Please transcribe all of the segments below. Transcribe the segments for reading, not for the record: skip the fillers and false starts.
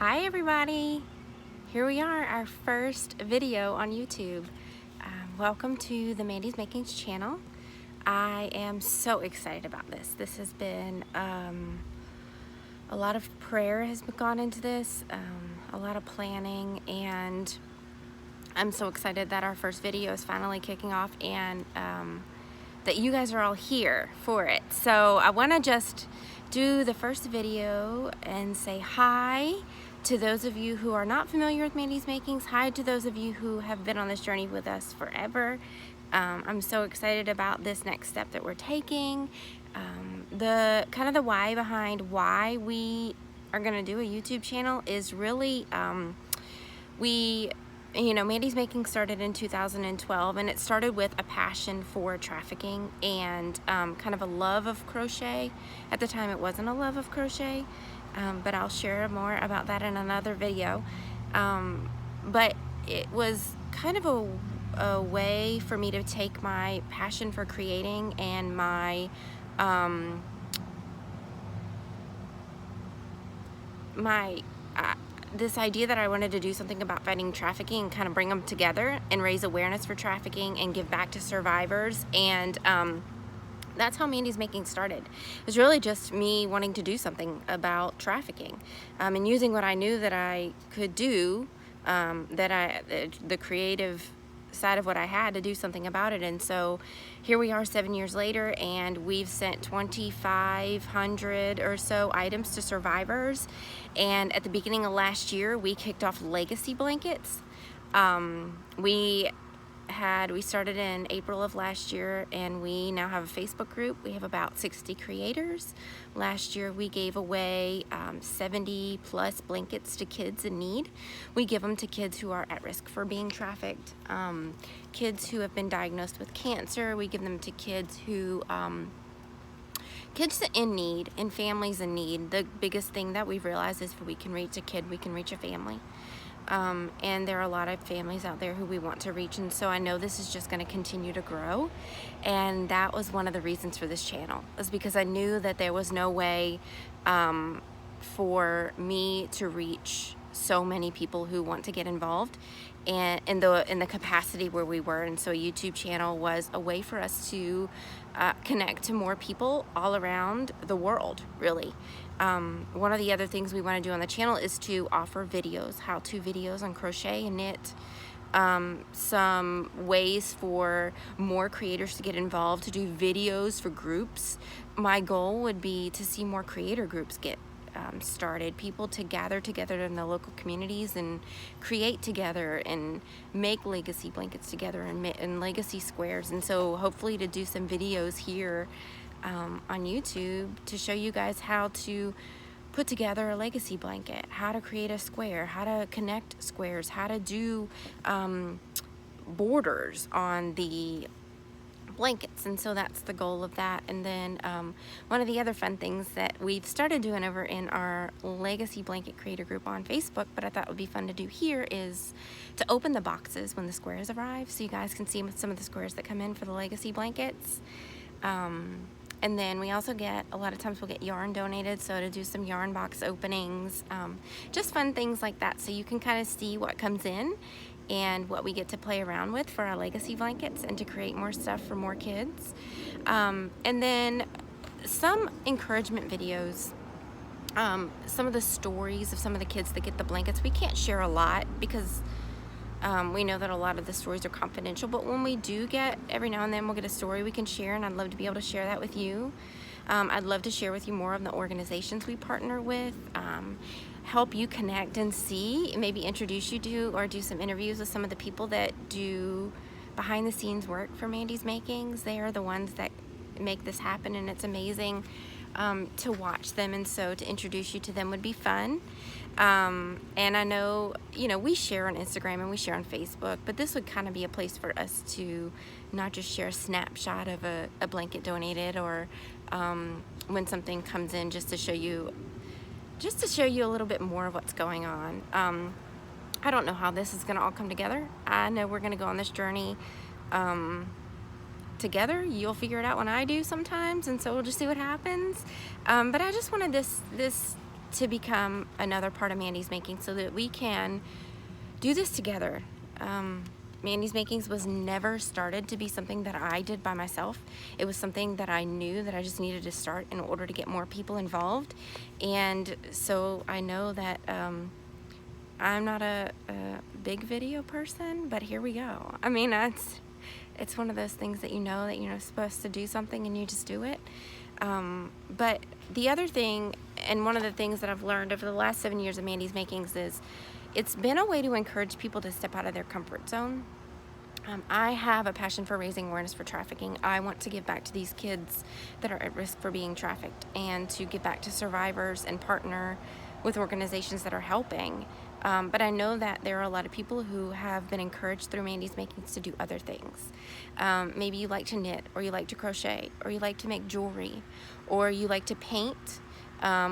Hi everybody! Here we are, our first video on YouTube. Welcome to the Mandi's Makings channel. I am so excited about this. This has been a lot of prayer has gone into this, a lot of planning, and I'm so excited that our first video is finally kicking off and that you guys are all here for it. So I want to just do the first video and say hi to those of you who are not familiar with Mandi's Makings. Hi to those of you who have been on this journey with us forever. I'm so excited about this next step that we're taking. The why behind why we are going to do a YouTube channel is really Mandi's Making started in 2012, and it started with a passion for trafficking and kind of a love of crochet. At the time, it wasn't a love of crochet, but I'll share more about that in another video. But it was kind of a way for me to take my passion for creating and my this idea that I wanted to do something about fighting trafficking and kind of bring them together and raise awareness for trafficking and give back to survivors. And that's how Mandi's Making started. It was really just me wanting to do something about trafficking and using what I knew that I could do, the creative side of what I had to do something about it. And so here we are 7 years later, and we've sent 2,500 or so items to survivors. And at the beginning of last year, we kicked off legacy blankets. We started in April of last year, and we now have a Facebook group. We have about 60 creators. Last year we gave away 70 plus blankets to kids in need. We give them to kids who are at risk for being trafficked, kids who have been diagnosed with cancer. We give them to kids who kids in need and families in need. The biggest thing that we've realized is if we can reach a kid, we can reach a family. And there are a lot of families out there who we want to reach, and so I know this is just going to continue to grow. And that was one of the reasons for this channel, is because I knew that there was no way for me to reach so many people who want to get involved and in the capacity where we were. And so a YouTube channel was a way for us to connect to more people all around the world, really. One of the other things we want to do on the channel is to offer videos, how-to videos on crochet and knit, some ways for more creators to get involved, to do videos for groups. My goal would be to see more creator groups get started, people to gather together in the local communities and create together and make legacy blankets together and legacy squares. And so hopefully to do some videos here on YouTube to show you guys how to put together a legacy blanket, how to create a square, how to connect squares, how to do borders on the blankets. And so that's the goal of that. And then one of the other fun things that we've started doing over in our legacy blanket creator group on Facebook, but I thought would be fun to do here, is to open the boxes when the squares arrive, so you guys can see some of the squares that come in for the legacy blankets. And then we also get, a lot of times we'll get yarn donated, so to do some yarn box openings, just fun things like that, so you can kind of see what comes in and what we get to play around with for our legacy blankets and to create more stuff for more kids. And then some encouragement videos, some of the stories of some of the kids that get the blankets. We can't share a lot because we know that a lot of the stories are confidential, but when we do get, every now and then we'll get a story we can share, and I'd love to be able to share that with you. I'd love to share with you more of the organizations we partner with, help you connect and see, maybe introduce you to or do some interviews with some of the people that do behind the scenes work for Mandi's Makings. They are the ones that make this happen, and it's amazing to watch them, and so to introduce you to them would be fun. And I know, we share on Instagram and we share on Facebook, but this would kind of be a place for us to not just share a snapshot of a blanket donated, or when something comes in, just to show you a little bit more of what's going on. I don't know how this is going to all come together. I know we're going to go on this journey together. You'll figure it out when I do sometimes, and so we'll just see what happens. But I just wanted this to become another part of Mandi's Making so that we can do this together. Mandi's Makings was never started to be something that I did by myself. It was something that I knew that I just needed to start in order to get more people involved. And so I know that I'm not a big video person, but here we go. I mean, it's one of those things that you know that you're supposed to do something and you just do it. But the other thing, and one of the things that I've learned over the last 7 years of Mandi's Makings, is it's been a way to encourage people to step out of their comfort zone. I have a passion for raising awareness for trafficking. I want to give back to these kids that are at risk for being trafficked, and to give back to survivors and partner with organizations that are helping. But I know that there are a lot of people who have been encouraged through Mandi's Makings to do other things. Maybe you like to knit, or you like to crochet, or you like to make jewelry, or you like to paint,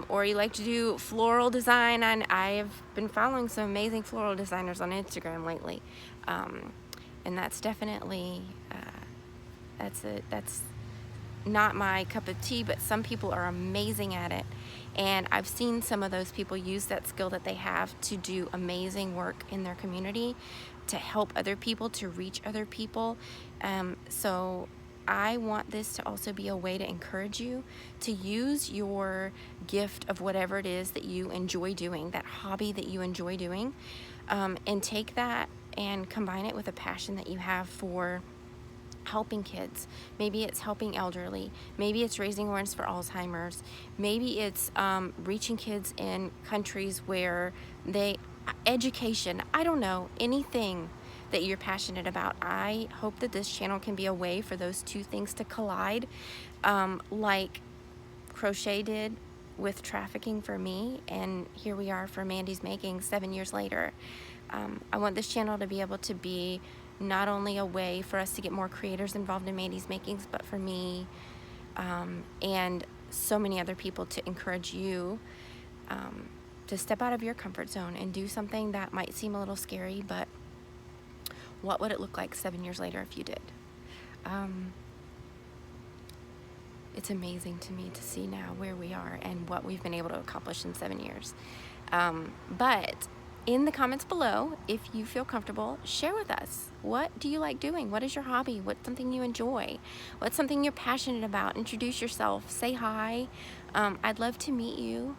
or you like to do floral design. And I've been following some amazing floral designers on Instagram lately. And that's definitely, that's not my cup of tea, but some people are amazing at it. And I've seen some of those people use that skill that they have to do amazing work in their community, to help other people, to reach other people. So I want this to also be a way to encourage you to use your gift of whatever it is that you enjoy doing, that hobby that you enjoy doing, and take that and combine it with a passion that you have for helping kids. Maybe it's helping elderly. Maybe it's raising awareness for Alzheimer's. Maybe it's reaching kids in countries where education, I don't know, anything that you're passionate about. I hope that this channel can be a way for those two things to collide, like crochet did with trafficking for me, and here we are for Mandi's Making 7 years later. I want this channel to be able to be not only a way for us to get more creators involved in Mandi's Makings, but for me and so many other people, to encourage you to step out of your comfort zone and do something that might seem a little scary, but what would it look like 7 years later if you did? It's amazing to me to see now where we are and what we've been able to accomplish in 7 years. But in the comments below, if you feel comfortable, share with us. What do you like doing? What is your hobby? What's something you enjoy? What's something you're passionate about? Introduce yourself. Say hi. I'd love to meet you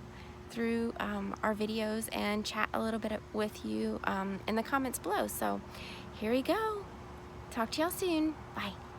through our videos and chat a little bit with you in the comments below. So here we go. Talk to y'all soon. Bye.